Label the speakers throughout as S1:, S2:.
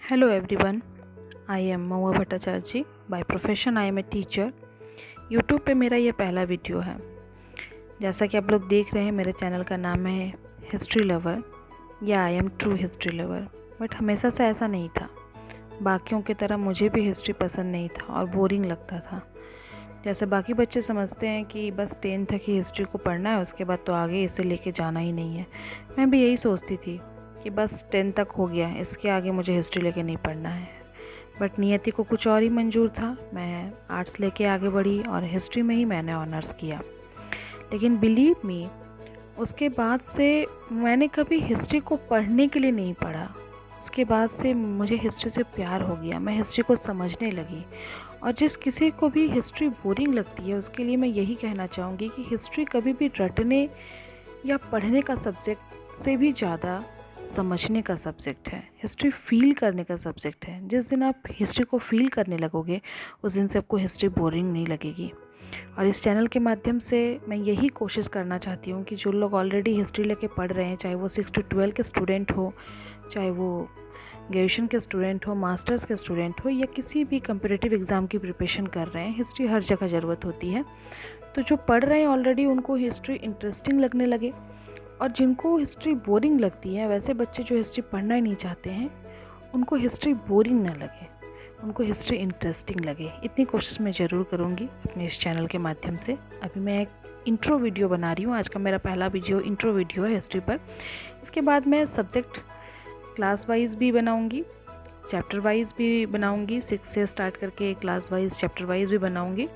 S1: Hello everyone, I am Mahua Bhattacharya ji. By profession I am a teacher. YouTube पे मेरा ये पहला video है. जैसा कि आप लोग देख रहे हैं मेरे चैनल का नाम है हिस्ट्री लवर या I am true history lover. But हमेशा से ऐसा नहीं था. बाकियों की तरह मुझे भी हिस्ट्री पसंद नहीं था और बोरिंग लगता था. जैसे बाकी बच्चे समझते हैं कि बस 10 तक ही हिस्ट्री को पढ़ना है, उसके बाद तो आगे इसे लेके जाना ही नहीं है. मैं भी यही सोचती थी कि बस 10 तक हो गया, इसके आगे मुझे हिस्ट्री लेके नहीं पढ़ना है. बट नियति को कुछ और ही मंजूर था. मैं आर्ट्स लेके आगे बढ़ी और हिस्ट्री में ही मैंने ऑनर्स किया. लेकिन बिलीव मी, उसके बाद से मैंने कभी हिस्ट्री को पढ़ने के लिए नहीं पढ़ा. उसके बाद से मुझे हिस्ट्री से प्यार हो गया. मैं हिस्ट्री को समझने लगी. और जिस किसी को भी हिस्ट्री बोरिंग लगती है उसके लिए मैं यही कहना चाहूँगी कि हिस्ट्री कभी भी रटने या पढ़ने का सब्जेक्ट से भी ज़्यादा समझने का सब्जेक्ट है. हिस्ट्री फील करने का सब्जेक्ट है. जिस दिन आप हिस्ट्री को फील करने लगोगे उस दिन से आपको हिस्ट्री बोरिंग नहीं लगेगी. और इस चैनल के माध्यम से मैं यही कोशिश करना चाहती हूँ कि जो लोग ऑलरेडी हिस्ट्री लेके पढ़ रहे हैं, चाहे वो 6 to 12 के स्टूडेंट हो, चाहे वो ग्रेजुएशन के स्टूडेंट हो, मास्टर्स के स्टूडेंट हो, या किसी भी कम्पिटिटिव एग्ज़ाम की प्रिपरेशन कर रहे हैं, हिस्ट्री हर जगह ज़रूरत होती है. तो जो पढ़ रहे हैं ऑलरेडी उनको हिस्ट्री इंटरेस्टिंग लगने लगे. और जिनको हिस्ट्री बोरिंग लगती है, वैसे बच्चे जो हिस्ट्री पढ़ना ही नहीं चाहते हैं, उनको हिस्ट्री बोरिंग ना लगे, उनको हिस्ट्री इंटरेस्टिंग लगे. इतनी कोशिश मैं ज़रूर करूँगी अपने इस चैनल के माध्यम से. अभी मैं एक इंट्रो वीडियो बना रही हूँ. आज का मेरा पहला वीडियो इंट्रो वीडियो है हिस्ट्री पर. इसके बाद मैं सब्जेक्ट क्लास वाइज भी बनाऊँगी, चैप्टर वाइज भी बनाऊँगी. 6 से स्टार्ट करके क्लास वाइज, चैप्टर वाइज भी बनाऊँगी.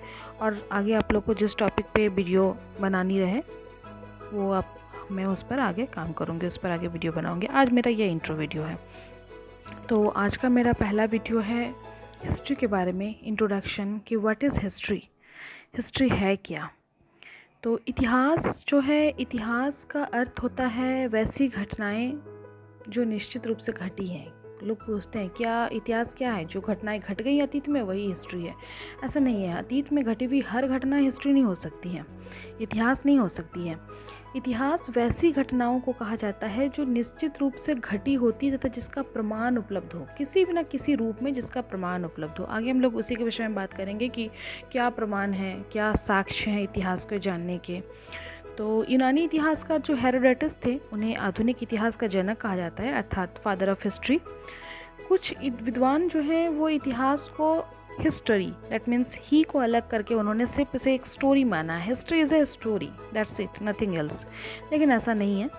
S1: और आगे आप लोग को जिस टॉपिक पे वीडियो बनानी रहे वो मैं उस पर आगे काम करूँगी, उस पर आगे वीडियो बनाऊँगी. आज मेरा ये इंट्रो वीडियो है. तो आज का मेरा पहला वीडियो है हिस्ट्री के बारे में, इंट्रोडक्शन कि व्हाट इज़ हिस्ट्री. हिस्ट्री है क्या. तो इतिहास जो है, इतिहास का अर्थ होता है वैसी घटनाएं जो निश्चित रूप से घटी हैं. लोग पूछते हैं क्या इतिहास क्या है, जो घटनाएं घट गई अतीत में वही हिस्ट्री है. ऐसा नहीं है. अतीत में घटी हुई हर घटना हिस्ट्री नहीं हो सकती है, इतिहास नहीं हो सकती है. इतिहास वैसी घटनाओं को कहा जाता है जो निश्चित रूप से घटी होती है तथा जिसका प्रमाण उपलब्ध हो, किसी भी ना किसी रूप में जिसका प्रमाण उपलब्ध हो. आगे हम लोग उसी के विषय में बात करेंगे कि क्या प्रमाण है, क्या साक्ष्य हैं इतिहास को जानने के. तो यूनानी इतिहासकार जो हेरोडोटस थे, उन्हें आधुनिक इतिहास का जनक कहा जाता है, अर्थात फादर ऑफ हिस्ट्री. कुछ विद्वान जो हैं वो इतिहास को हिस्ट्री, दैट मीन्स ही को अलग करके उन्होंने सिर्फ इसे एक स्टोरी माना. History is a story, that's it, nothing else. लेकिन ऐसा नहीं है.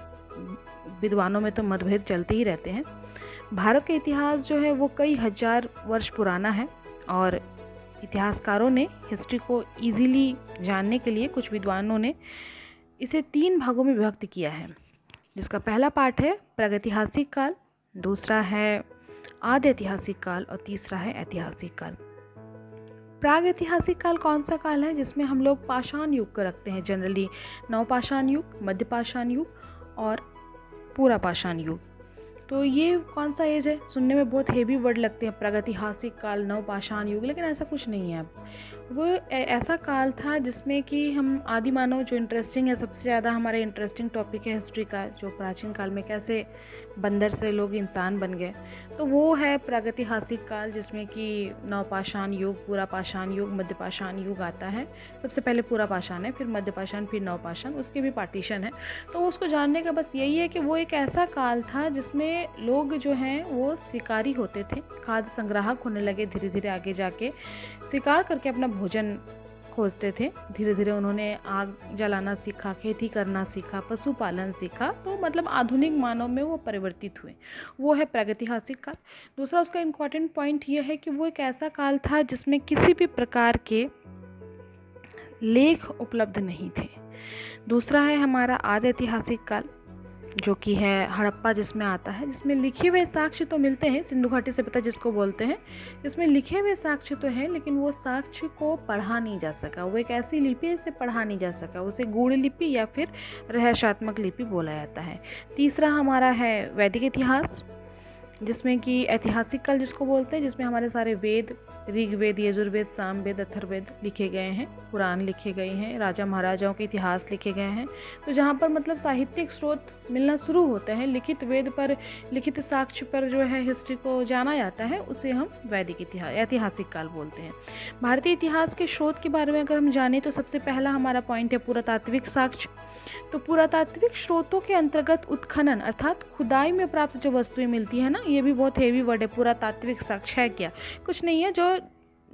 S1: विद्वानों में तो मतभेद चलते ही रहते हैं. भारत का इतिहास जो है वो कई हजार वर्ष पुराना है. और इतिहासकारों ने हिस्ट्री को ईजीली जानने के लिए कुछ विद्वानों ने इसे 3 भागों में विभक्त किया है, जिसका पहला पार्ट है प्रागैतिहासिक काल, दूसरा है आद्य ऐतिहासिक काल और तीसरा है ऐतिहासिक काल. प्रागैतिहासिक काल कौन सा काल है, जिसमें हम लोग पाषाण युग को रखते हैं. जनरली नवपाषाण युग, मध्य पाषाण युग और पूरा पाषाण युग. तो ये कौन सा एज है, सुनने में बहुत हेवी वर्ड लगते हैं, प्रागैतिहासिक काल, नवपाषाण युग, लेकिन ऐसा कुछ नहीं है. वो ऐसा काल था जिसमें कि हम आदि मानव, जो इंटरेस्टिंग है, सबसे ज़्यादा हमारे इंटरेस्टिंग टॉपिक है हिस्ट्री का, जो प्राचीन काल में कैसे बंदर से लोग इंसान बन गए, तो वो है प्रागैतिहासिक काल, जिसमें कि नवपाषाण युग, पूरा पाषाण युग, मध्य पाषाण युग आता है. सबसे पहले पूरा पाषाण है, फिर मध्य पाषाण, फिर नवपाषाण, उसके भी पार्टीशन है. तो उसको जानने का बस यही है कि वो एक ऐसा काल था जिसमें लोग जो हैं वो शिकारी होते थे, खाद्य संग्राहक होने लगे. धीरे धीरे आगे जाके शिकार करके अपना भोजन खोजते थे. धीरे धीरे उन्होंने आग जलाना सीखा, खेती करना सीखा, पशुपालन सीखा. तो मतलब आधुनिक मानव में वो परिवर्तित हुए. वो है प्रागैतिहासिक काल. दूसरा उसका इम्पॉर्टेंट पॉइंट ये है कि वो एक ऐसा काल था जिसमें किसी भी प्रकार के लेख उपलब्ध नहीं थे. दूसरा है हमारा आद्य ऐतिहासिक काल, जो कि है हड़प्पा जिसमें आता है, जिसमें लिखे हुए साक्ष्य तो मिलते हैं, सिंधु घाटी सभ्यता जिसको बोलते हैं, इसमें लिखे हुए साक्ष्य तो हैं, लेकिन वो साक्ष्य को पढ़ा नहीं जा सका. वो एक ऐसी लिपि है जिसे पढ़ा नहीं जा सका. उसे गूढ़ लिपि या फिर रहस्यात्मक लिपि बोला जाता है. तीसरा हमारा है वैदिक इतिहास, जिसमें कि ऐतिहासिक काल जिसको बोलते हैं, जिसमें हमारे सारे वेद ऋग्वेद, यजुर्वेद, सामवेद, अथर्ववेद लिखे गए हैं, पुराण लिखे गए हैं, राजा महाराजाओं के इतिहास लिखे गए हैं। तो जहाँ पर मतलब साहित्यिक स्रोत मिलना शुरू होते हैं, लिखित वेद पर, लिखित साक्ष्य पर जो है हिस्ट्री को जाना जाता है, उसे हम वैदिक इतिहास, ऐतिहासिक काल बोलते हैं। भारतीय इतिहास के स्रोत के बारे में अगर हम जानें तो सबसे पहला हमारा पॉइंट है पुरातात्विक साक्ष्य। तो पुरातात्विक स्रोतों के अंतर्गत उत्खनन अर्थात खुदाई में प्राप्त जो वस्तुएं मिलती है ना, ये भी बहुत हेवी वर्ड है। पुरातात्विक साक्ष्य है क्या? कुछ नहीं है, जो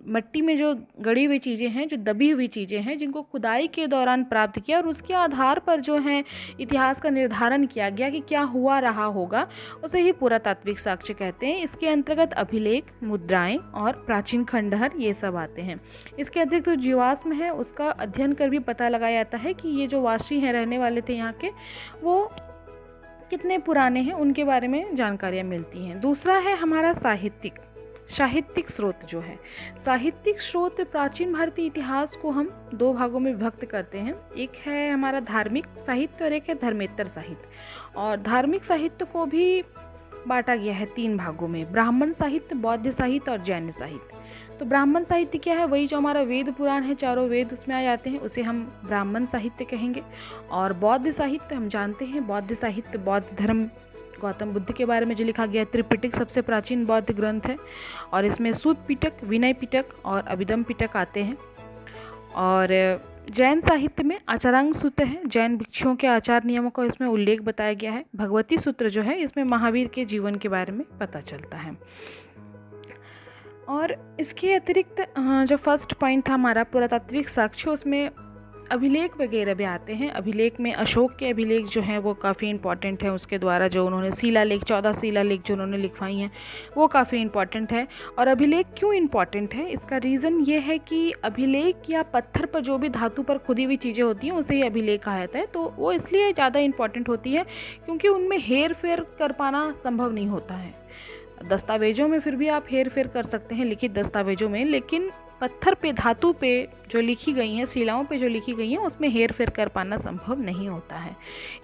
S1: मिट्टी में जो गड़ी हुई चीज़ें हैं, जो दबी हुई चीज़ें हैं, जिनको खुदाई के दौरान प्राप्त किया और उसके आधार पर जो है इतिहास का निर्धारण किया गया कि क्या हुआ रहा होगा, उसे ही पुरातात्विक साक्ष्य कहते हैं। इसके अंतर्गत अभिलेख, मुद्राएं और प्राचीन खंडहर ये सब आते हैं। इसके अतिरिक्त जो जीवाश्म है उसका अध्ययन कर भी पता लगाया जाता है कि ये जो वासी हैं, रहने वाले थे यहाँ के, वो कितने पुराने हैं, उनके बारे में जानकारियाँ मिलती हैं। दूसरा है हमारा साहित्यिक स्रोत जो है। साहित्यिक स्रोत प्राचीन भारतीय इतिहास को हम दो भागों में विभक्त करते हैं। एक है हमारा धार्मिक साहित्य और एक है धर्मेतर साहित्य। और धार्मिक साहित्य को भी बांटा गया है 3 भागों में, ब्राह्मण साहित्य, बौद्ध साहित्य और जैन साहित्य। तो ब्राह्मण साहित्य क्या है? वही जो हमारा वेद पुराण है, चारों वेद उसमें आ जाते हैं, उसे हम ब्राह्मण साहित्य कहेंगे। और बौद्ध साहित्य हम जानते हैं, बौद्ध साहित्य बौद्ध धर्म, गौतम बुद्ध के बारे में जो लिखा गया। त्रिपिटक सबसे प्राचीन बौद्ध ग्रंथ है और इसमें सूत पिटक, विनय पिटक और अभिधम पिटक आते हैं। और जैन साहित्य में आचारांग सूत्र है, जैन भिक्षुओं के आचार नियमों का इसमें उल्लेख बताया गया है। भगवती सूत्र जो है, इसमें महावीर के जीवन के बारे में पता चलता है। और इसके अतिरिक्त जो फर्स्ट पॉइंट था हमारा पुरातात्विक साक्ष्य, उसमें अभिलेख वगैरह भी आते हैं। अभिलेख में अशोक के अभिलेख जो हैं वो काफ़ी इंपॉर्टेंट है, उसके द्वारा जो उन्होंने शिलालेख, 14 शिलालेख जो उन्होंने लिखवाई हैं वो काफ़ी इंपॉर्टेंट है। और अभिलेख क्यों इंपॉर्टेंट है? इसका रीज़न ये है कि अभिलेख या पत्थर पर जो भी धातु पर खुदी हुई चीज़ें होती हैं उसे ही अभिलेख कहा जाता है। तो वो इसलिए ज़्यादा इंपॉर्टेंट होती है क्योंकि उनमें हेर फेर कर पाना संभव नहीं होता है। दस्तावेजों में फिर भी आप हेर फेर कर सकते हैं, लिखित दस्तावेजों में, लेकिन पत्थर पे, धातु पे जो लिखी गई हैं, शिलाओं पे जो लिखी गई हैं, उसमें हेर फेर कर पाना संभव नहीं होता है।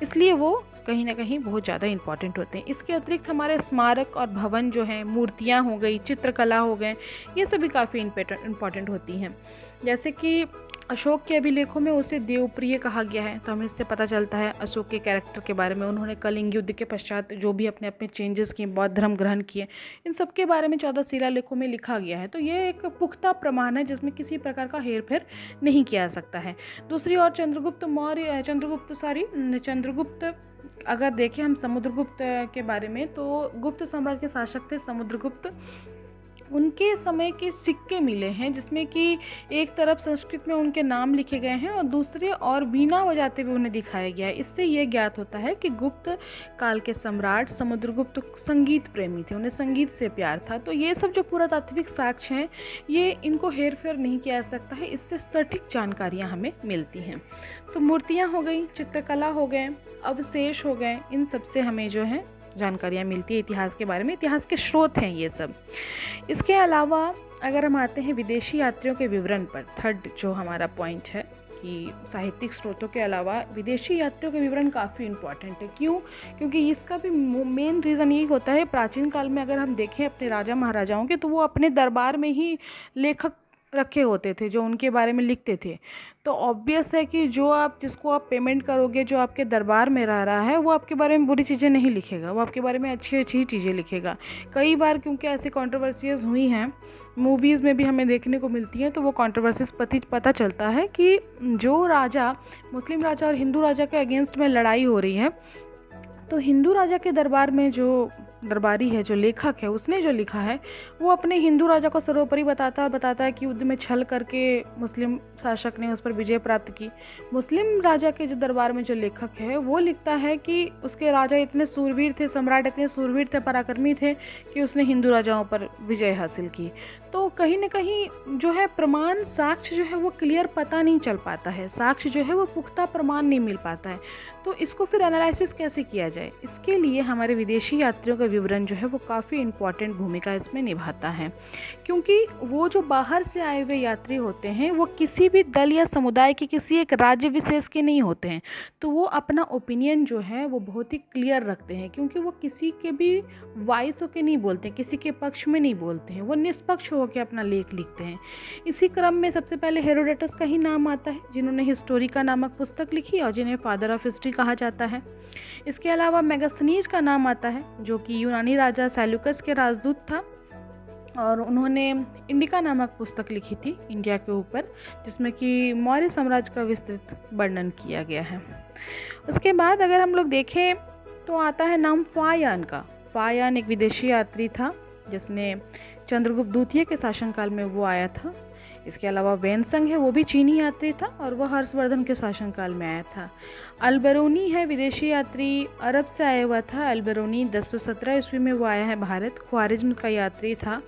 S1: इसलिए वो कहीं ना कहीं बहुत ज़्यादा इंपॉर्टेंट होते हैं। इसके अतिरिक्त हमारे स्मारक और भवन जो हैं, मूर्तियाँ हो गई, चित्रकला हो गए, ये सभी काफ़ी इंपॉर्टेंट होती हैं। जैसे कि अशोक के अभिलेखों में उसे देवप्रिय कहा गया है, तो हमें इससे पता चलता है अशोक के कैरेक्टर के बारे में। उन्होंने कलिंग युद्ध के पश्चात जो भी अपने अपने चेंजेस किए, बौद्ध धर्म ग्रहण किए, इन सब के बारे में 14 शिलालेखों में लिखा गया है। तो ये एक पुख्ता प्रमाण है जिसमें किसी प्रकार का हेर फेर नहीं किया जा सकता है। दूसरी ओर चंद्रगुप्त अगर देखें हम समुद्रगुप्त के बारे में, तो गुप्त साम्राज्य के शासक थे समुद्रगुप्त। उनके समय के सिक्के मिले हैं जिसमें कि एक तरफ संस्कृत में उनके नाम लिखे गए हैं और दूसरे और वीणा बजाते हुए उन्हें दिखाया गया है। इससे ये ज्ञात होता है कि गुप्त काल के सम्राट समुद्रगुप्त संगीत प्रेमी थे, उन्हें संगीत से प्यार था। तो ये सब जो पुरातात्विक साक्ष्य हैं, ये इनको हेर फेर नहीं किया जा सकता है, इससे सटीक जानकारियाँ हमें मिलती हैं। तो मूर्तियाँ हो गई, चित्रकला हो गए, अवशेष हो गए, इन सब से हमें जो है जानकारियाँ मिलती है इतिहास के बारे में। इतिहास के स्रोत हैं ये सब। इसके अलावा अगर हम आते हैं विदेशी यात्रियों के विवरण पर, थर्ड जो हमारा पॉइंट है कि साहित्यिक स्रोतों के अलावा विदेशी यात्रियों के विवरण काफ़ी इंपॉर्टेंट है। क्यों? क्योंकि इसका भी मेन रीज़न यही होता है, प्राचीन काल में अगर हम देखें अपने राजा महाराजाओं के, तो वो अपने दरबार में ही लेखक रखे होते थे जो उनके बारे में लिखते थे। तो ऑब्वियस है कि जिसको आप पेमेंट करोगे, जो आपके दरबार में रह रहा है, वो आपके बारे में बुरी चीज़ें नहीं लिखेगा, वो आपके बारे में अच्छी अच्छी चीज़ें लिखेगा। कई बार क्योंकि ऐसी कंट्रोवर्सीज हुई हैं, मूवीज़ में भी हमें देखने को मिलती हैं, तो वो कंट्रोवर्सीज पता चलता है कि जो राजा, मुस्लिम राजा और हिंदू राजा के अगेंस्ट में लड़ाई हो रही है, तो हिंदू राजा के दरबार में जो दरबारी है, जो लेखक है, उसने जो लिखा है वो अपने हिंदू राजा को सर्वोपरि बताता है और बताता है कि युद्ध में छल करके मुस्लिम शासक ने उस पर विजय प्राप्त की। मुस्लिम राजा के जो दरबार में जो लेखक है वो लिखता है कि उसके राजा इतने सूरवीर थे, सम्राट इतने सूरवीर थे, पराक्रमी थे कि उसने हिंदू राजाओं पर विजय हासिल की। तो कहीं ना कहीं जो है प्रमाण, साक्ष्य जो है वो क्लियर पता नहीं चल पाता है, साक्ष्य जो है वो पुख्ता प्रमाण नहीं मिल पाता है। तो इसको फिर एनालिसिस कैसे किया जाए? इसके लिए हमारे विदेशी यात्रियों का विवरण जो है वो काफ़ी इम्पॉर्टेंट भूमिका इसमें निभाता है, क्योंकि वो जो बाहर से आए हुए यात्री होते हैं वो किसी भी दल या समुदाय के किसी एक राज्य विशेष के नहीं होते हैं, तो वो अपना ओपिनियन जो है वो बहुत ही क्लियर रखते हैं, क्योंकि वो किसी के भी वॉइस होकर नहीं बोलते, किसी के पक्ष में नहीं बोलते हैं, वो निष्पक्ष होकर अपना लेख लिखते हैं। इसी क्रम में सबसे पहले हेरोडोटस का ही नाम आता है, जिन्होंने हिस्टोरिका नामक पुस्तक लिखी और जिन्हें फादर ऑफ हिस्ट्री कहा जाता है। इसके अलावा मेगास्थनीज का नाम आता है, जो कि यूनानी राजा सेल्यूकस के राजदूत था, और उन्होंने इंडिका नामक पुस्तक लिखी थी इंडिया के ऊपर, जिसमें कि मौर्य साम्राज्य का विस्तृत वर्णन किया गया है। उसके बाद अगर हम लोग देखें तो आता है नाम फायान का। फायान एक विदेशी यात्री था, जिसने चंद्रगुप्त द्वितीय के शासनकाल में वो आया था। इसके अलावा वेनसंग है, वो भी चीनी यात्री था और वह हर्षवर्धन के शासनकाल में आया था। अलबेरोनी है, विदेशी यात्री, अरब से आया हुआ था। अलबेरोनी 1017 ईस्वी में वो आया है भारत। ख्वारिज्म का यात्री था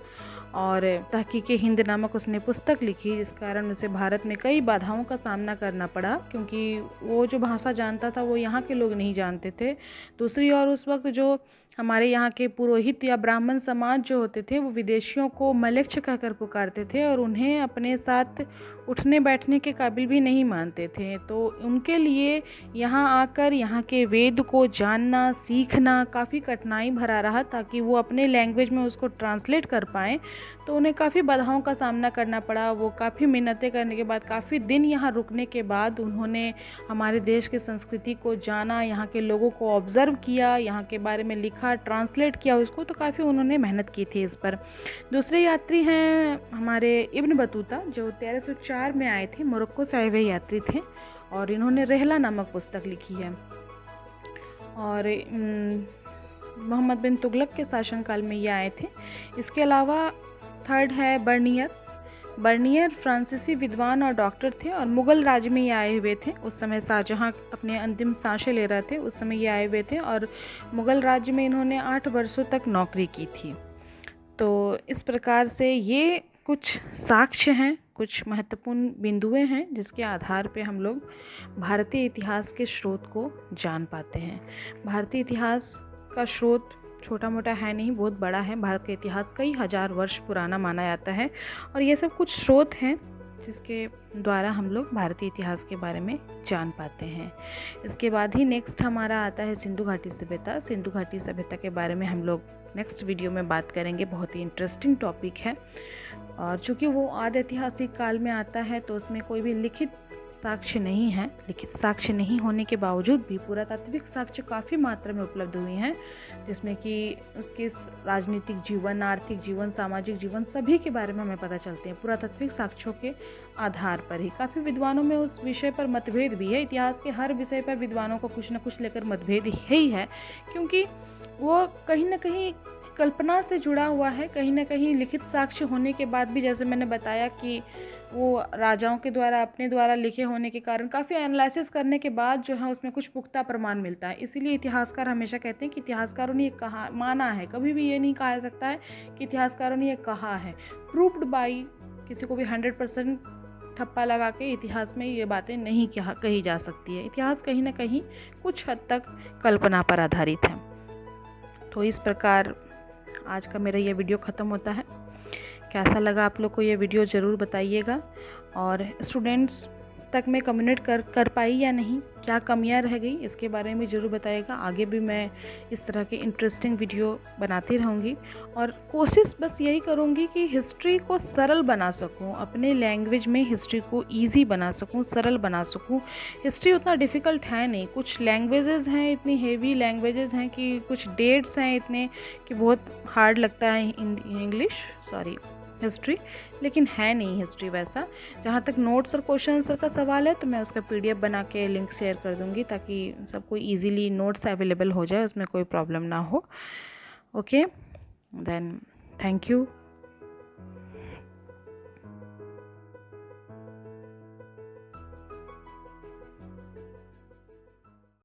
S1: और तहकीके हिंद नामक उसने पुस्तक लिखी, जिस कारण उसे भारत में कई बाधाओं का सामना करना पड़ा, क्योंकि वो जो भाषा जानता था वो यहाँ के लोग नहीं जानते थे। दूसरी ओर उस वक्त जो हमारे यहाँ के पुरोहित या ब्राह्मण समाज जो होते थे वो विदेशियों को मलेच्छ कहकर पुकारते थे और उन्हें अपने साथ उठने बैठने के काबिल भी नहीं मानते थे। तो उनके लिए यहाँ आकर यहाँ के वेद को जानना सीखना काफ़ी कठिनाई भरा रहा, ताकि वो अपने लैंग्वेज में उसको ट्रांसलेट कर पाएँ। तो उन्हें काफ़ी बाधाओं का सामना करना पड़ा। वो काफ़ी मेहनतें करने के बाद, काफ़ी दिन यहाँ रुकने के बाद उन्होंने हमारे देश की संस्कृति को जाना, यहाँ के लोगों को ऑब्ज़र्व किया, यहाँ के बारे में लिखा, ट्रांसलेट किया उसको, तो काफ़ी उन्होंने मेहनत की थी इस पर। दूसरे यात्री हैं हमारे इब्न बतूता, जो 1304 में आए थे, मोरक्को से आए हुए यात्री थे, और इन्होंने रहला नामक पुस्तक लिखी है। और मोहम्मद बिन तुगलक के शासनकाल में ये आए थे। इसके अलावा थर्ड है बर्नियर। बर्नियर फ्रांसीसी विद्वान और डॉक्टर थे और मुग़ल राज्य में ये आए हुए थे। उस समय शाहजहाँ अपने अंतिम सांसें ले रहे थे, उस समय ये आए हुए थे और मुग़ल राज्य में इन्होंने 8 वर्षों तक नौकरी की थी। तो इस प्रकार से ये कुछ साक्ष्य हैं, कुछ महत्वपूर्ण बिंदुएं हैं, जिसके आधार पे हम लोग भारतीय इतिहास के स्रोत को जान पाते हैं। भारतीय इतिहास का स्रोत छोटा मोटा है नहीं, बहुत बड़ा है। भारत का इतिहास कई हजार वर्ष पुराना माना जाता है और ये सब कुछ स्रोत हैं जिसके द्वारा हम लोग भारतीय इतिहास के बारे में जान पाते हैं। इसके बाद ही नेक्स्ट हमारा आता है सिंधु घाटी सभ्यता। सिंधु घाटी सभ्यता के बारे में हम लोग नेक्स्ट वीडियो में बात करेंगे। बहुत ही इंटरेस्टिंग टॉपिक है और चूँकि वो आदि ऐतिहासिक काल में आता है तो उसमें कोई भी लिखित साक्ष्य नहीं है। लिखित साक्ष्य नहीं होने के बावजूद भी पुरातात्विक साक्ष्य काफ़ी मात्रा में उपलब्ध हुए हैं, जिसमें कि उसके राजनीतिक जीवन, आर्थिक जीवन, सामाजिक जीवन सभी के बारे में हमें पता चलते हैं पुरातात्विक साक्ष्यों के आधार पर ही। काफ़ी विद्वानों में उस विषय पर मतभेद भी है। इतिहास के हर विषय पर विद्वानों को कुछ न कुछ लेकर मतभेद ही है, क्योंकि वो कहीं ना कहीं कल्पना से जुड़ा हुआ है, कहीं ना कहीं लिखित साक्ष्य होने के बाद भी, जैसे मैंने बताया कि वो राजाओं के द्वारा अपने द्वारा लिखे होने के कारण काफ़ी एनालिसिस करने के बाद जो है उसमें कुछ पुख्ता प्रमाण मिलता है। इसीलिए इतिहासकार हमेशा कहते हैं कि इतिहासकारों ने ये कहा, माना है। कभी भी ये नहीं कहा जा सकता है कि इतिहासकारों ने ये कहा है। प्रूव्ड बाई, किसी को भी 100% ठप्पा लगा के इतिहास में ये बातें नहीं कही जा सकती है। इतिहास कहीं ना कहीं कुछ हद तक कल्पना पर आधारित है। तो इस प्रकार आज का मेरा ये वीडियो ख़त्म होता है। कैसा लगा आप लोग को ये वीडियो ज़रूर बताइएगा, और स्टूडेंट्स तक मैं कम्युनिकेट कर पाई या नहीं, क्या कमियां रह गई, इसके बारे में ज़रूर बताइएगा। आगे भी मैं इस तरह के इंटरेस्टिंग वीडियो बनाती रहूँगी और कोशिश बस यही करूँगी कि हिस्ट्री को सरल बना सकूँ, अपने लैंग्वेज में हिस्ट्री को ईजी बना सकूँ, सरल बना सकूँ। हिस्ट्री उतना डिफ़िकल्ट है नहीं। कुछ लैंग्वेजेस हैं, इतनी हेवी लैंग्वेजेस हैं कि कुछ डेट्स हैं इतने कि बहुत हार्ड लगता है हिस्ट्री, लेकिन है नहीं हिस्ट्री वैसा। जहाँ तक नोट्स और क्वेश्चन आंसर का सवाल है तो मैं उसका PDF बना के लिंक शेयर कर दूँगी, ताकि सबको इजीली नोट्स अवेलेबल हो जाए, उसमें कोई प्रॉब्लम ना हो। Okay, then thank you.